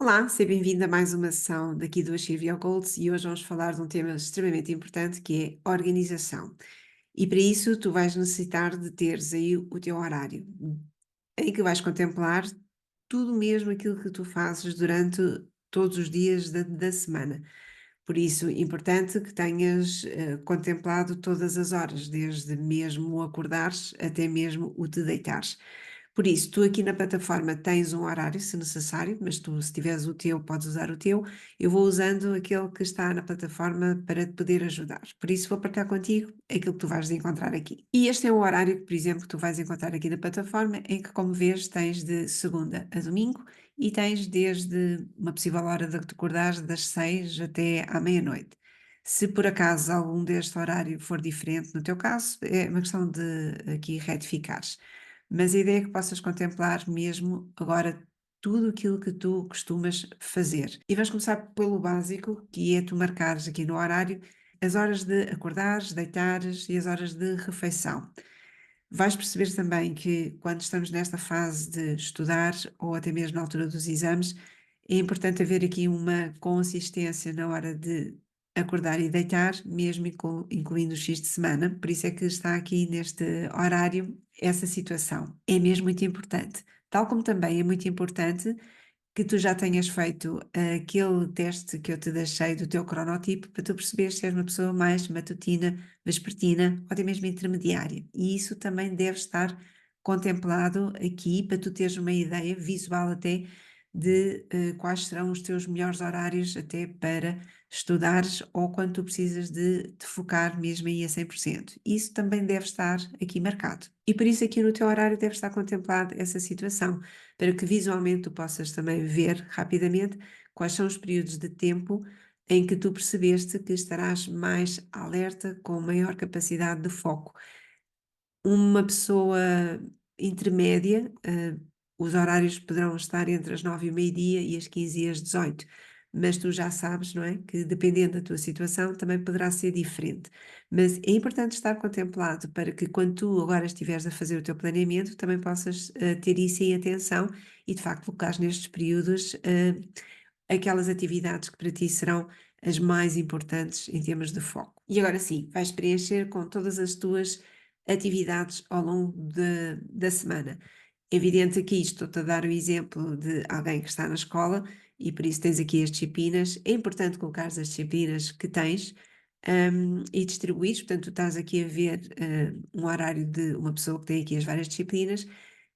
Olá, seja bem-vindo a mais uma sessão daqui do Achieve Your Goals e hoje vamos falar de um tema extremamente importante que é organização. E para isso tu vais necessitar de teres aí o teu horário, em que vais contemplar tudo mesmo aquilo que tu fazes durante todos os dias da semana. Por isso, importante que tenhas contemplado todas as horas, desde mesmo o acordares até mesmo o te deitares. Por isso, tu aqui na plataforma tens um horário, se necessário, mas tu, se tiveres o teu, podes usar o teu. Eu vou usando aquele que está na plataforma para te poder ajudar. Por isso, vou partilhar contigo aquilo que tu vais encontrar aqui. E este é o horário que, por exemplo, que tu vais encontrar aqui na plataforma, em que, como vês, tens de segunda a domingo e tens desde uma possível hora de te acordares das 6 até à meia-noite. Se por acaso algum deste horário for diferente no teu caso, é uma questão de aqui retificares. Mas a ideia é que possas contemplar mesmo agora tudo aquilo que tu costumas fazer. E vais começar pelo básico, que é tu marcares aqui no horário as horas de acordares, deitares e as horas de refeição. Vais perceber também que quando estamos nesta fase de estudar ou até mesmo na altura dos exames, é importante haver aqui uma consistência na hora de acordar e deitar, mesmo incluindo os X de semana, por isso é que está aqui neste horário essa situação. É mesmo muito importante. Tal como também é muito importante que tu já tenhas feito aquele teste que eu te deixei do teu cronotipo para tu perceberes se és uma pessoa mais matutina, vespertina ou até mesmo intermediária. E isso também deve estar contemplado aqui para tu teres uma ideia visual até de quais serão os teus melhores horários até para estudares ou quando tu precisas de te focar mesmo aí a 100%. Isso também deve estar aqui marcado. E por isso aqui no teu horário deve estar contemplado essa situação, para que visualmente tu possas também ver rapidamente quais são os períodos de tempo em que tu percebeste que estarás mais alerta, com maior capacidade de foco. Uma pessoa intermédia, os horários poderão estar entre as 9 e o meio-dia e as 15 e as 18, mas tu já sabes, não é? Que dependendo da tua situação também poderá ser diferente. Mas é importante estar contemplado para que quando tu agora estiveres a fazer o teu planeamento também possas ter isso em atenção e de facto colocares nestes períodos aquelas atividades que para ti serão as mais importantes em termos de foco. E agora sim, vais preencher com todas as tuas atividades ao longo da semana. É evidente que estou-te a dar o exemplo de alguém que está na escola e por isso tens aqui as disciplinas. É importante colocar as disciplinas que tens e distribuir, portanto, tu estás aqui a ver um horário de uma pessoa que tem aqui as várias disciplinas.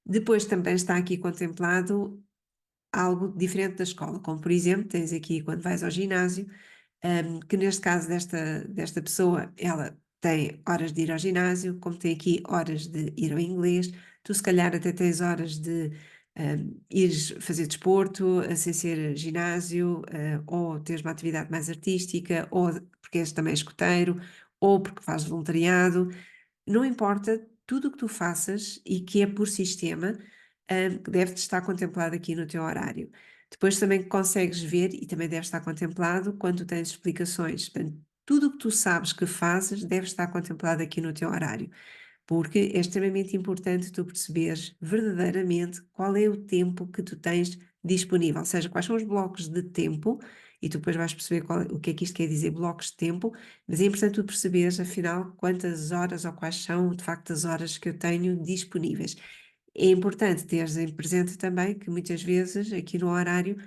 Depois também está aqui contemplado algo diferente da escola, como por exemplo, tens aqui quando vais ao ginásio, que neste caso desta pessoa, ela tem horas de ir ao ginásio, como tem aqui horas de ir ao inglês, tu se calhar até tens horas de ires fazer desporto, sem ser ginásio, ou teres uma atividade mais artística, ou porque és também escoteiro, ou porque fazes voluntariado, não importa, tudo o que tu faças e que é por sistema, que deve estar contemplado aqui no teu horário. Depois também consegues ver e também deve estar contemplado quando tu tens explicações. Portanto, tudo o que tu sabes que fazes deve estar contemplado aqui no teu horário, porque é extremamente importante tu perceberes verdadeiramente qual é o tempo que tu tens disponível, ou seja, quais são os blocos de tempo, e tu depois vais perceber o que é que isto quer dizer, blocos de tempo, mas é importante tu perceberes, afinal, quantas horas ou quais são, de facto, as horas que eu tenho disponíveis. É importante teres em presente também que muitas vezes aqui no horário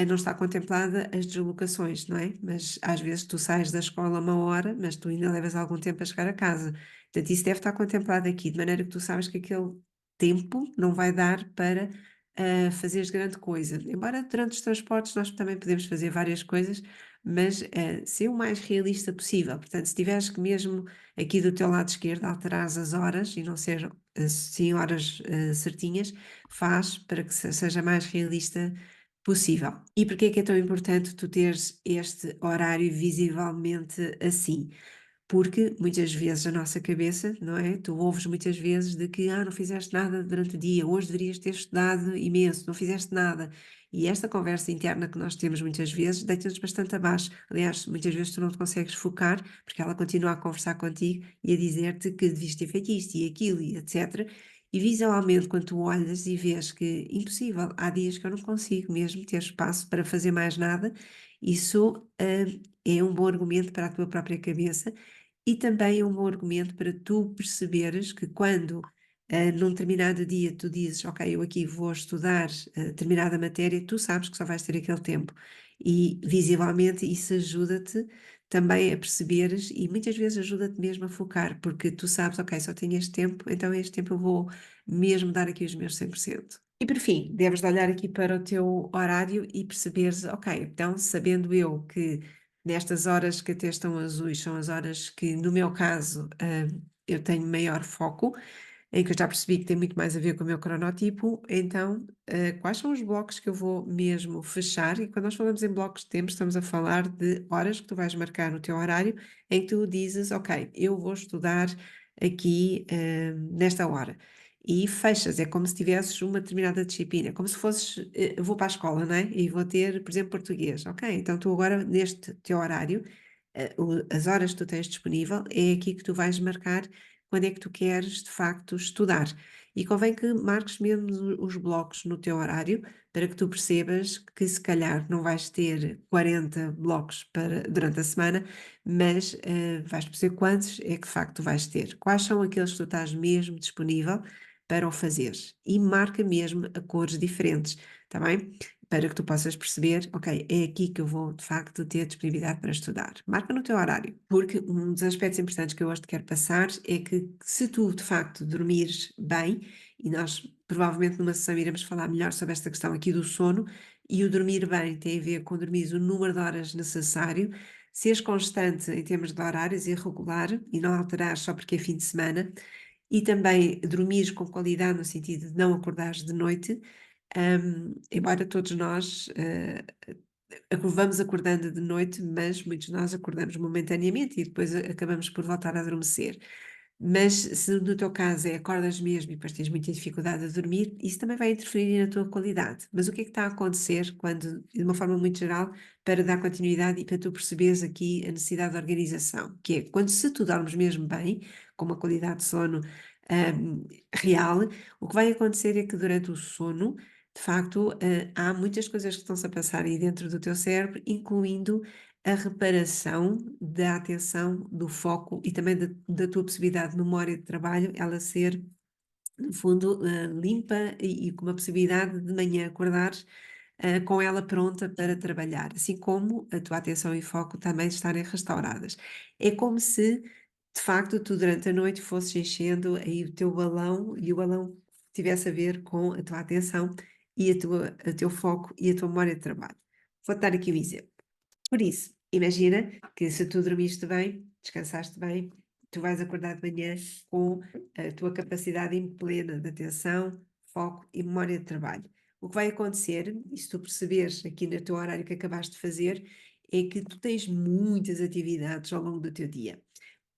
não está contemplada as deslocações, não é? Mas às vezes tu sais da escola 1 hora, mas tu ainda levas algum tempo a chegar a casa. Portanto, isso deve estar contemplado aqui, de maneira que tu sabes que aquele tempo não vai dar para fazeres grande coisa. Embora durante os transportes nós também podemos fazer várias coisas, mas ser o mais realista possível. Portanto, se tiveres que mesmo aqui do teu lado esquerdo alterar as horas e não ser assim horas certinhas, faz para que seja mais realista possível. E porquê é que é tão importante tu teres este horário visivelmente assim? Porque muitas vezes a nossa cabeça, não é? Tu ouves muitas vezes de que não fizeste nada durante o dia, hoje deverias ter estudado imenso, não fizeste nada. E esta conversa interna que nós temos muitas vezes deita-nos bastante abaixo. Aliás, muitas vezes tu não te consegues focar porque ela continua a conversar contigo e a dizer-te que devias ter feito isto e aquilo e etc. E visualmente, quando tu olhas e vês que impossível, há dias que eu não consigo mesmo ter espaço para fazer mais nada, isso é um bom argumento para a tua própria cabeça e também é um bom argumento para tu perceberes que quando num determinado dia tu dizes, ok, eu aqui vou estudar determinada matéria, tu sabes que só vais ter aquele tempo. E visivelmente isso ajuda-te também a perceberes e muitas vezes ajuda-te mesmo a focar, porque tu sabes, ok, só tenho este tempo, então este tempo eu vou mesmo dar aqui os meus 100%. E por fim, deves de olhar aqui para o teu horário e perceberes, ok, então sabendo eu que nestas horas que até estão azuis são as horas que, no meu caso, eu tenho maior foco, em que eu já percebi que tem muito mais a ver com o meu cronotipo, então, quais são os blocos que eu vou mesmo fechar? E quando nós falamos em blocos de tempo, estamos a falar de horas que tu vais marcar no teu horário, em que tu dizes, ok, eu vou estudar aqui, nesta hora. E fechas, é como se tivesses uma determinada disciplina, como se fosses, eu vou para a escola, não é? E vou ter, por exemplo, português, ok? Então tu agora, neste teu horário, as horas que tu tens disponível, é aqui que tu vais marcar quando é que tu queres de facto estudar. E convém que marques mesmo os blocos no teu horário para que tu percebas que se calhar não vais ter 40 blocos durante a semana, mas vais perceber quantos é que de facto vais ter. Quais são aqueles que tu estás mesmo disponível para o fazeres. E marca mesmo a cores diferentes, está bem? Para que tu possas perceber, ok, é aqui que eu vou de facto ter disponibilidade para estudar. Marca no teu horário, porque um dos aspectos importantes que eu hoje te quero passar é que se tu de facto dormires bem, e nós provavelmente numa sessão iremos falar melhor sobre esta questão aqui do sono, e o dormir bem tem a ver com dormir o número de horas necessário, seres constante em termos de horários e regular, e não alterar só porque é fim de semana, e também dormires com qualidade no sentido de não acordares de noite, embora todos nós vamos acordando de noite, mas muitos de nós acordamos momentaneamente e depois acabamos por voltar a adormecer. Mas se no teu caso acordas mesmo e depois tens muita dificuldade a dormir, isso também vai interferir na tua qualidade. Mas o que é que está a acontecer quando, de uma forma muito geral, para dar continuidade e para tu perceberes aqui a necessidade de organização, que é quando se tu dormes mesmo bem, com uma qualidade de sono real, o que vai acontecer é que durante o sono, de facto, há muitas coisas que estão-se a passar aí dentro do teu cérebro, incluindo a reparação da atenção, do foco e também da tua possibilidade de memória de trabalho, ela ser, no fundo, limpa e com uma possibilidade de manhã acordares com ela pronta para trabalhar, assim como a tua atenção e foco também estarem restauradas. É como se, de facto, tu durante a noite fosses enchendo aí o teu balão e o balão tivesse a ver com a tua atenção e o teu foco e a tua memória de trabalho. Vou-te dar aqui um exemplo. Por isso, imagina que se tu dormiste bem, descansaste bem, tu vais acordar de manhã com a tua capacidade em plena de atenção, foco e memória de trabalho. O que vai acontecer, e se tu perceberes aqui no teu horário que acabaste de fazer, é que tu tens muitas atividades ao longo do teu dia.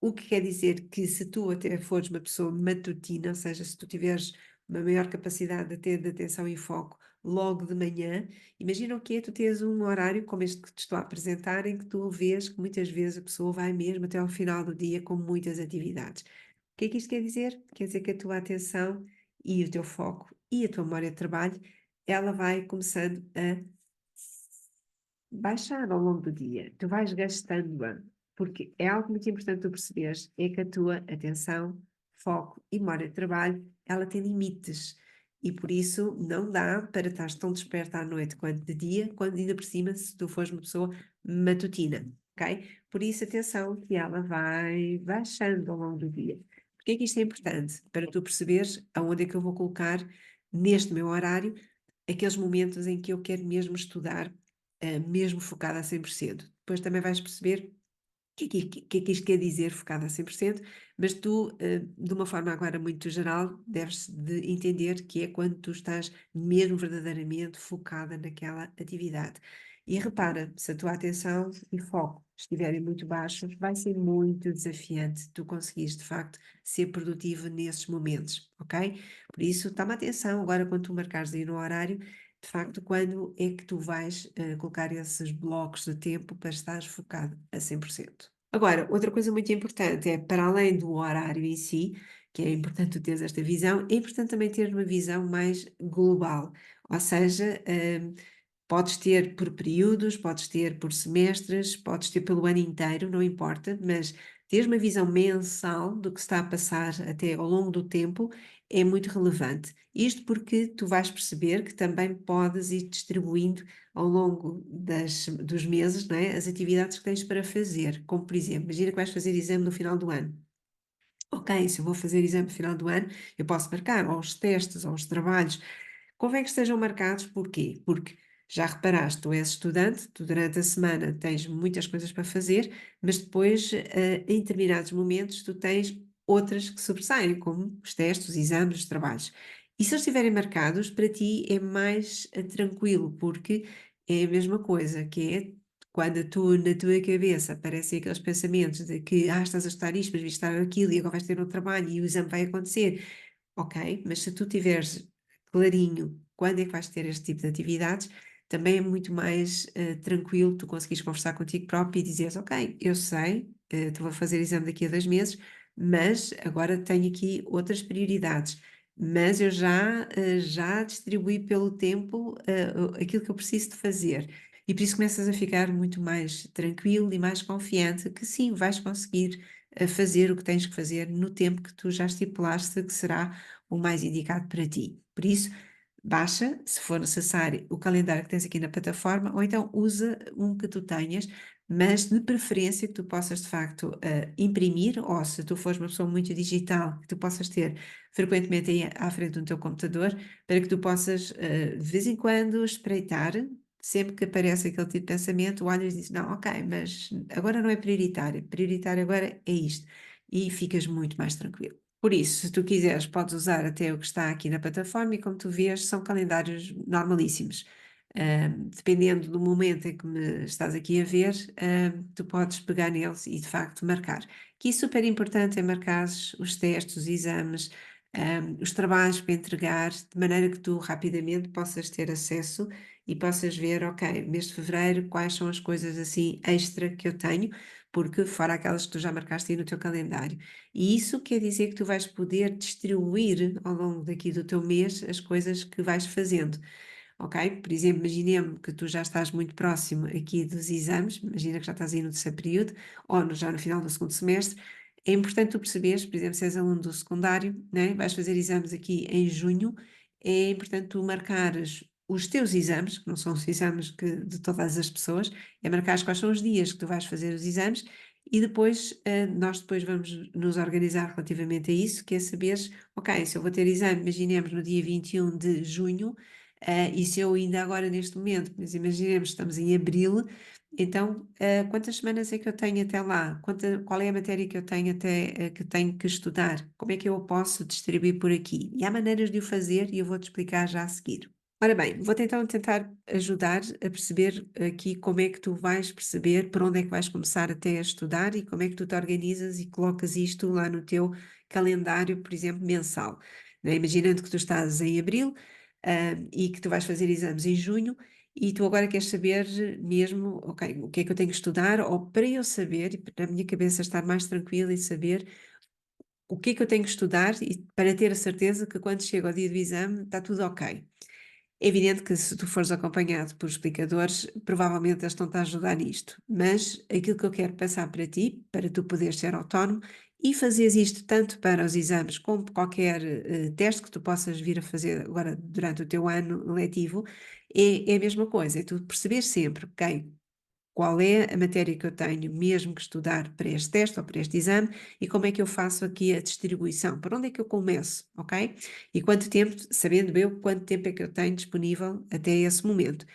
O que quer dizer que se tu até fores uma pessoa matutina, ou seja, se tu tiveres uma maior capacidade de ter de atenção e foco logo de manhã, imagina o que é tu teres um horário como este que te estou a apresentar, em que tu vês que muitas vezes a pessoa vai mesmo até ao final do dia com muitas atividades. O que é que isto quer dizer? Quer dizer que a tua atenção e o teu foco e a tua memória de trabalho, ela vai começando a baixar ao longo do dia, tu vais gastando-a, porque é algo muito importante tu perceberes, é que a tua atenção, foco e memória de trabalho, ela tem limites, e por isso não dá para estar tão desperta à noite quanto de dia, quando ainda por cima, se tu fores uma pessoa matutina, ok? Por isso, atenção, que ela vai baixando ao longo do dia. Porquê é que isto é importante? Para tu perceberes aonde é que eu vou colocar neste meu horário aqueles momentos em que eu quero mesmo estudar mesmo focada a 100%. Depois também vais perceber o que é que isto quer dizer focada a 100%, mas tu, de uma forma agora muito geral, deves de entender que é quando tu estás mesmo verdadeiramente focada naquela atividade. E repara, se a tua atenção e foco estiverem muito baixos, vai ser muito desafiante tu conseguires, de facto, ser produtivo nesses momentos, ok? Por isso, toma atenção agora quando tu marcares aí no horário, de facto, quando é que tu vais colocar esses blocos de tempo para estar focado a 100%. Agora, outra coisa muito importante é, para além do horário em si, que é importante tu teres esta visão, é importante também ter uma visão mais global, ou seja, podes ter por períodos, podes ter por semestres, podes ter pelo ano inteiro, não importa, mas teres uma visão mensal do que está a passar até ao longo do tempo é muito relevante. Isto porque tu vais perceber que também podes ir distribuindo ao longo dos meses, não é, as atividades que tens para fazer, como por exemplo, imagina que vais fazer exame no final do ano. Ok, se eu vou fazer exame no final do ano, eu posso marcar ou os testes ou os trabalhos. Convém que estejam marcados, porquê? Porque já reparaste, tu és estudante, tu durante a semana tens muitas coisas para fazer, mas depois, em determinados momentos, tu tens outras que sobressaem, como os testes, os exames, os trabalhos. E se eles estiverem marcados, para ti é mais tranquilo, porque é a mesma coisa, que é quando tu, na tua cabeça, aparecem aqueles pensamentos de que, estás a estudar isto, mas vais estar aquilo, e agora vais ter um trabalho, e o exame vai acontecer. Ok, mas se tu tiveres clarinho quando é que vais ter este tipo de atividades, também é muito mais tranquilo tu conseguires conversar contigo próprio e dizeres, ok, eu sei, estou a fazer exame daqui a 2 meses, mas agora tenho aqui outras prioridades. Mas eu já distribuí pelo tempo aquilo que eu preciso de fazer. E por isso começas a ficar muito mais tranquilo e mais confiante que sim, vais conseguir fazer o que tens que fazer no tempo que tu já estipulaste que será o mais indicado para ti. Por isso, baixa, se for necessário, o calendário que tens aqui na plataforma, ou então usa um que tu tenhas, mas de preferência que tu possas de facto imprimir, ou se tu fores uma pessoa muito digital, que tu possas ter frequentemente aí à frente do teu computador, para que tu possas de vez em quando espreitar. Sempre que aparece aquele tipo de pensamento, olhas e dizes, não, ok, mas agora não é prioritário, prioritário agora é isto, e ficas muito mais tranquilo. Por isso, se tu quiseres, podes usar até o que está aqui na plataforma e, como tu vês, são calendários normalíssimos. Dependendo do momento em que me estás aqui a ver, tu podes pegar neles e, de facto, marcar. Que é super importante é marcar os testes, os exames, os trabalhos para entregar, de maneira que tu rapidamente possas ter acesso e possas ver, ok, mês de fevereiro, quais são as coisas assim extra que eu tenho, porque fora aquelas que tu já marcaste aí no teu calendário. E isso quer dizer que tu vais poder distribuir ao longo daqui do teu mês as coisas que vais fazendo, ok? Por exemplo, imaginemos que tu já estás muito próximo aqui dos exames, imagina que já estás aí no terceiro período, ou já no final do segundo semestre. É importante tu perceberes, por exemplo, se és aluno do secundário, né? Vais fazer exames aqui em junho, é importante tu marcares os teus exames, que não são os exames de todas as pessoas, é marcares quais são os dias que tu vais fazer os exames e depois, nós depois vamos nos organizar relativamente a isso, que é saberes, ok, se eu vou ter exame, imaginemos no dia 21 de junho, e se eu ainda agora neste momento, mas imaginemos, estamos em abril, então quantas semanas é que eu tenho até lá? Qual é a matéria que eu tenho até que tenho que estudar? Como é que eu posso distribuir por aqui? E há maneiras de o fazer e eu vou-te explicar já a seguir. Ora bem, vou tentar ajudar a perceber aqui como é que tu vais perceber por onde é que vais começar até a estudar e como é que tu te organizas e colocas isto lá no teu calendário, por exemplo, mensal. Né? Imaginando que tu estás em abril, e que tu vais fazer exames em junho e tu agora queres saber mesmo, ok, o que é que eu tenho que estudar, ou para eu saber e para a minha cabeça estar mais tranquila e saber o que é que eu tenho que estudar e para ter a certeza que quando chega ao dia do exame está tudo ok. É evidente que se tu fores acompanhado por explicadores, provavelmente eles estão-te a ajudar nisto, mas aquilo que eu quero passar para ti, para tu poderes ser autónomo e fazeres isto tanto para os exames como qualquer teste que tu possas vir a fazer agora durante o teu ano letivo, é a mesma coisa, é tu perceber sempre, ok, qual é a matéria que eu tenho mesmo que estudar para este teste ou para este exame e como é que eu faço aqui a distribuição, por onde é que eu começo, ok? E quanto tempo, sabendo eu quanto tempo é que eu tenho disponível até esse momento.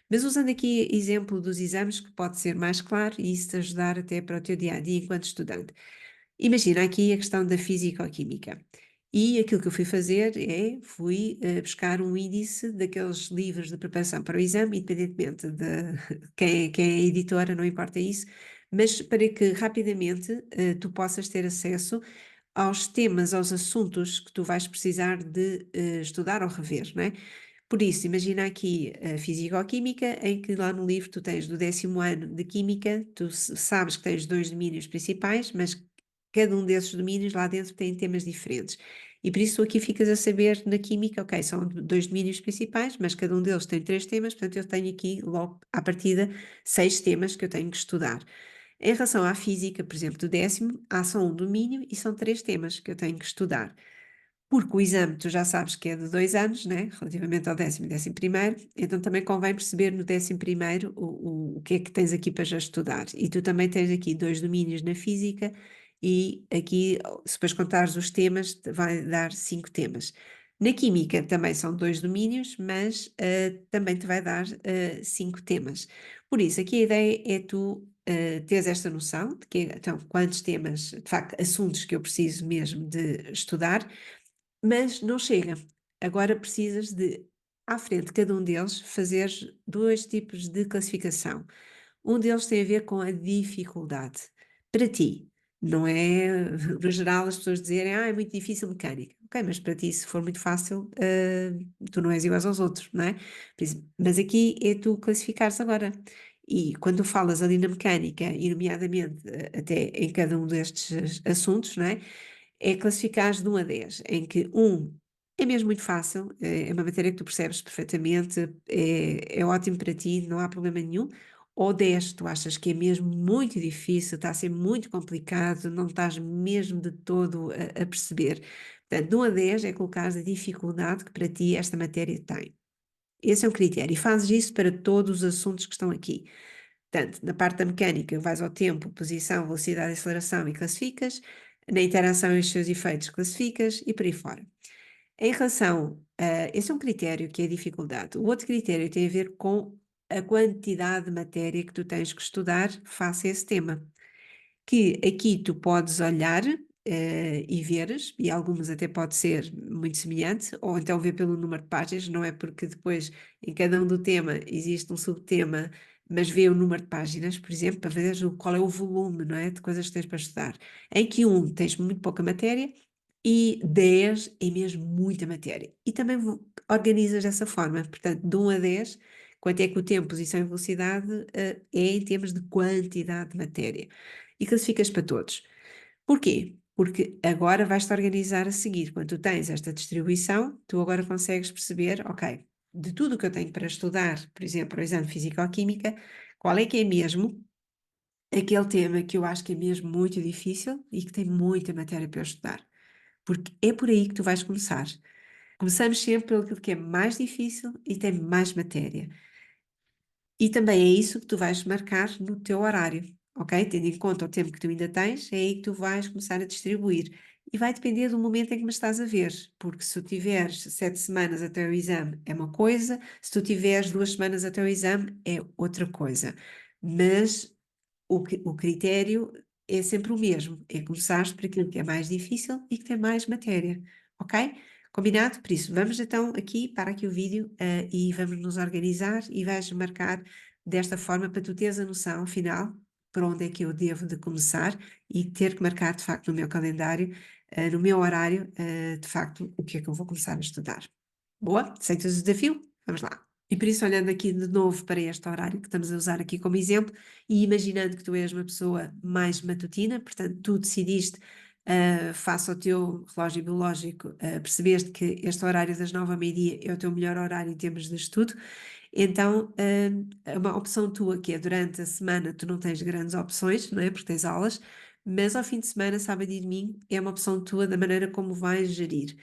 Mas usando aqui exemplo dos exames, que pode ser mais claro e isso te ajudar até para o teu dia a dia enquanto estudante. Imagina aqui a questão da físico-química. E aquilo que eu fui fazer fui buscar um índice daqueles livros de preparação para o exame, independentemente de quem é a editora, não importa isso, mas para que rapidamente tu possas ter acesso aos temas, aos assuntos que tu vais precisar de estudar ou rever, não é? Por isso, imagina aqui a Físico-Química, em que lá no livro tu tens do 10º ano de Química, tu sabes que tens 2 domínios principais, mas cada um desses domínios lá dentro tem temas diferentes. E por isso aqui ficas a saber na química, ok, são dois domínios principais, mas cada um deles tem 3 temas, portanto eu tenho aqui logo à partida 6 temas que eu tenho que estudar. Em relação à física, por exemplo, do 10º, há só um domínio e são 3 temas que eu tenho que estudar. Porque o exame tu já sabes que é de 2 anos, né? Relativamente ao 10º e 11º, então também convém perceber no 11º o que é que tens aqui para já estudar. E tu também tens aqui 2 domínios na física e aqui, se depois contares os temas, vai dar 5 temas. Na química também são 2 domínios, mas também te vai dar 5 temas. Por isso, aqui a ideia é tu teres esta noção de que, então, quantos temas, de facto, assuntos que eu preciso mesmo de estudar, mas não chega. Agora precisas de, à frente de cada um deles, fazer 2 tipos de classificação. Um deles tem a ver com a dificuldade. Para ti, não é, no geral, as pessoas dizerem, é muito difícil mecânica. Ok, mas para ti, se for muito fácil, tu não és igual aos outros, não é? Mas aqui é tu classificares agora. E quando falas ali na mecânica, e nomeadamente até em cada um destes assuntos, não é? É classificares de 1 a 10, em que 1 é mesmo muito fácil, é uma matéria que tu percebes perfeitamente, é ótimo para ti, não há problema nenhum, ou 10 tu achas que é mesmo muito difícil, está a ser muito complicado, não estás mesmo de todo a perceber. Portanto, de 1 a 10 é colocar a dificuldade que para ti esta matéria tem. Esse é um critério, e fazes isso para todos os assuntos que estão aqui. Portanto, na parte da mecânica, vais ao tempo, posição, velocidade e aceleração e classificas, na interação e os seus efeitos classificas e por aí fora. Em relação a, esse é um critério que é a dificuldade. O outro critério tem a ver com a quantidade de matéria que tu tens que estudar face a esse tema, que aqui tu podes olhar e veres, e algumas até pode ser muito semelhante, ou então ver pelo número de páginas, não é porque depois em cada um do tema existe um subtema, mas vê o número de páginas, por exemplo, para ver qual é o volume, não é, de coisas que tens para estudar. Em que tens muito pouca matéria e 10 é mesmo muita matéria. E também organizas dessa forma, portanto, de 1 a 10, quanto é que o tempo, posição e velocidade é em termos de quantidade de matéria. E classificas para todos. Porquê? Porque agora vais-te organizar a seguir. Quando tu tens esta distribuição, tu agora consegues perceber, ok, de tudo o que eu tenho para estudar, por exemplo, o exame de Físico-Química, qual é que é mesmo aquele tema que eu acho que é mesmo muito difícil e que tem muita matéria para eu estudar. Porque é por aí que tu vais começar. Começamos sempre pelo que é mais difícil e tem mais matéria. E também é isso que tu vais marcar no teu horário, ok? Tendo em conta o tempo que tu ainda tens, é aí que tu vais começar a distribuir. E vai depender do momento em que me estás a ver, porque se tu tiveres 7 semanas até o exame é uma coisa, se tu tiveres 2 semanas até o exame é outra coisa. Mas o critério é sempre o mesmo, é começar por aquilo que é mais difícil e que tem mais matéria, ok? Combinado? Por isso, vamos então aqui, para aqui o vídeo e vamos nos organizar e vais marcar desta forma para tu teres a noção final para onde é que eu devo de começar e ter que marcar de facto no meu calendário, no meu horário, de facto, o que é que eu vou começar a estudar. Boa? Aceitas o desafio? Vamos lá. E por isso, olhando aqui de novo para este horário que estamos a usar aqui como exemplo, e imaginando que tu és uma pessoa mais matutina, portanto, tu decidiste, face ao teu relógio biológico, percebeste que este horário das 9 ao meio-dia é o teu melhor horário em termos de estudo, então é uma opção tua que é durante a semana tu não tens grandes opções, não é? Porque tens aulas, mas ao fim de semana, sábado e domingo, é uma opção tua da maneira como vais gerir.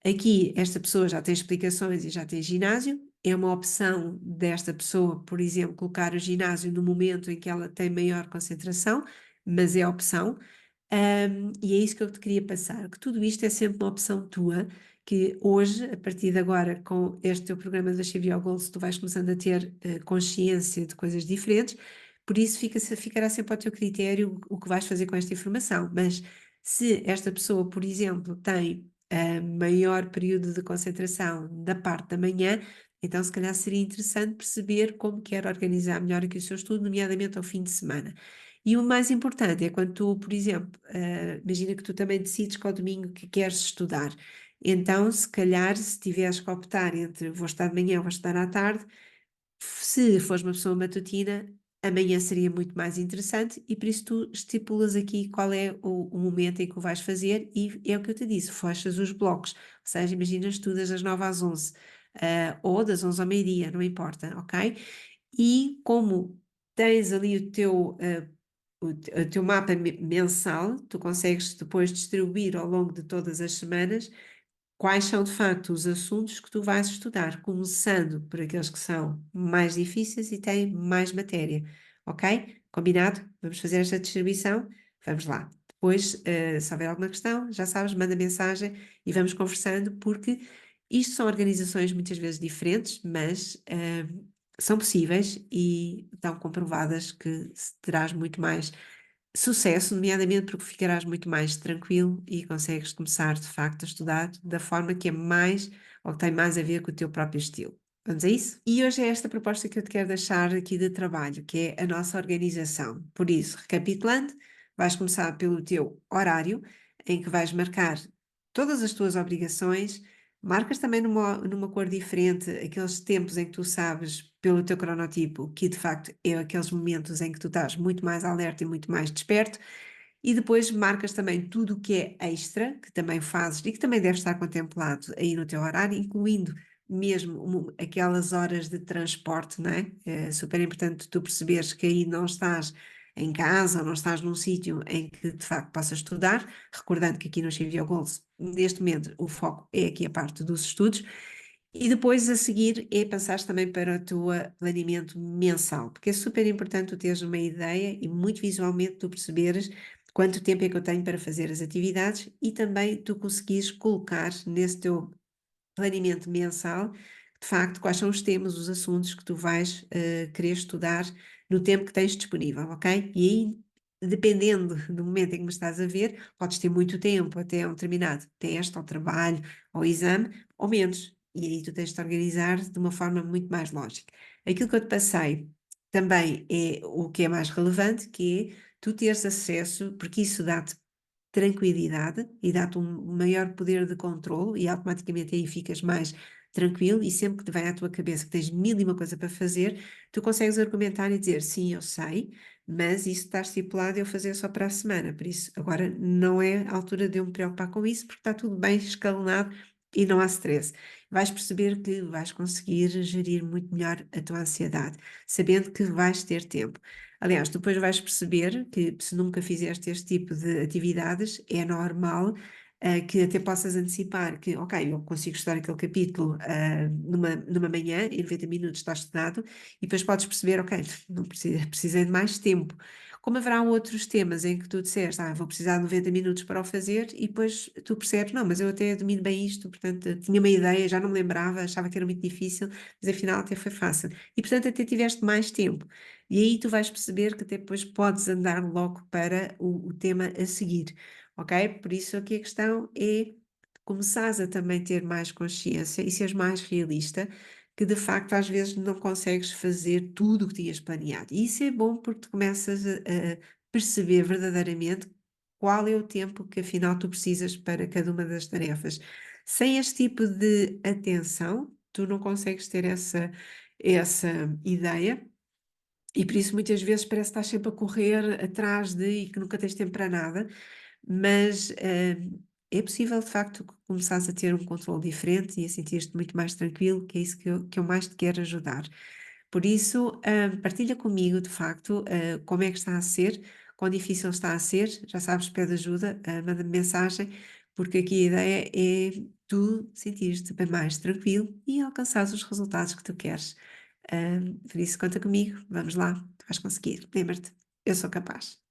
Aqui, esta pessoa já tem explicações e já tem ginásio. É uma opção desta pessoa, por exemplo, colocar o ginásio no momento em que ela tem maior concentração, mas é opção. E é isso que eu te queria passar, que tudo isto é sempre uma opção tua, que hoje, a partir de agora, com este teu programa da HBO Goals, tu vais começando a ter consciência de coisas diferentes, por isso ficará sempre ao teu critério o que vais fazer com esta informação. Mas se esta pessoa, por exemplo, tem maior período de concentração da parte da manhã, então se calhar seria interessante perceber como quer organizar melhor aqui o seu estudo, nomeadamente ao fim de semana. E o mais importante é quando tu, por exemplo, imagina que tu também decides que ao domingo que queres estudar. Então, se calhar, se tiveres que optar entre vou estudar de manhã ou vou estudar à tarde, se fores uma pessoa matutina, amanhã seria muito mais interessante e por isso tu estipulas aqui qual é o momento em que o vais fazer e é o que eu te disse, fechas os blocos, ou seja, imagina estudas das 9 às 11, ou das 11 ao meio-dia, não importa, ok? E como tens ali o teu mapa mensal, tu consegues depois distribuir ao longo de todas as semanas quais são de facto os assuntos que tu vais estudar, começando por aqueles que são mais difíceis e têm mais matéria, ok? Combinado? Vamos fazer esta distribuição? Vamos lá. Depois, se houver alguma questão, já sabes, manda mensagem e vamos conversando, porque isto são organizações muitas vezes diferentes, mas são possíveis e estão comprovadas que terás muito mais sucesso, nomeadamente porque ficarás muito mais tranquilo e consegues começar de facto a estudar da forma que é mais ou que tem mais a ver com o teu próprio estilo. Vamos a isso? E hoje é esta proposta que eu te quero deixar aqui de trabalho, que é a nossa organização. Por isso, recapitulando, vais começar pelo teu horário, em que vais marcar todas as tuas obrigações. Marcas também numa cor diferente aqueles tempos em que tu sabes, pelo teu cronotipo, que de facto é aqueles momentos em que tu estás muito mais alerta e muito mais desperto, e depois marcas também tudo o que é extra, que também fazes e que também deve estar contemplado aí no teu horário, incluindo mesmo aquelas horas de transporte, não é? É super importante tu perceberes que aí não estás em casa ou não estás num sítio em que de facto possas estudar, recordando que aqui no Chivio Goals, neste momento, o foco é aqui a parte dos estudos, e depois a seguir é passar também para o teu planeamento mensal, porque é super importante tu teres uma ideia e muito visualmente tu perceberes quanto tempo é que eu tenho para fazer as atividades e também tu conseguires colocar nesse teu planeamento mensal, de facto, quais são os temas, os assuntos que tu vais querer estudar no tempo que tens disponível, ok? E aí, dependendo do momento em que me estás a ver, podes ter muito tempo até um determinado teste, ou trabalho, ou exame, ou menos. E aí tu tens de te organizar de uma forma muito mais lógica. Aquilo que eu te passei também é o que é mais relevante, que é tu teres acesso, porque isso dá-te tranquilidade e dá-te um maior poder de controle e automaticamente aí ficas mais tranquilo e sempre que te vem à tua cabeça que tens mil e uma coisa para fazer, tu consegues argumentar e dizer sim, eu sei, mas isso está estipulado eu fazer só para a semana, por isso agora não é a altura de eu me preocupar com isso porque está tudo bem escalonado e não há stress. Vais perceber que vais conseguir gerir muito melhor a tua ansiedade, sabendo que vais ter tempo. Aliás, depois vais perceber que se nunca fizeste este tipo de atividades, é normal que até possas antecipar que, ok, eu consigo estudar aquele capítulo numa manhã, em 90 minutos está estudado, e depois podes perceber, ok, não precisei de mais tempo. Como haverá outros temas em que tu disseste, vou precisar de 90 minutos para o fazer, e depois tu percebes, não, mas eu até domino bem isto, portanto, tinha uma ideia, já não me lembrava, achava que era muito difícil, mas afinal até foi fácil. E portanto, até tiveste mais tempo. E aí tu vais perceber que depois podes andar logo para o tema a seguir, ok? Por isso aqui a questão é começares a também ter mais consciência e seres mais realista, que de facto às vezes não consegues fazer tudo o que tinhas planeado. E isso é bom porque tu começas a perceber verdadeiramente qual é o tempo que afinal tu precisas para cada uma das tarefas. Sem este tipo de atenção, tu não consegues ter essa ideia e por isso muitas vezes parece que estás sempre a correr atrás de e que nunca tens tempo para nada, mas é possível de facto começares a ter um controle diferente e a sentir-te muito mais tranquilo, que é isso que eu mais te quero ajudar. Por isso, partilha comigo de facto como é que está a ser, quão difícil está a ser, já sabes, pede ajuda, manda-me mensagem, porque aqui a ideia é tu sentires-te bem mais tranquilo e alcançares os resultados que tu queres. Por isso, conta comigo, vamos lá, tu vais conseguir. Lembra-te, eu sou capaz.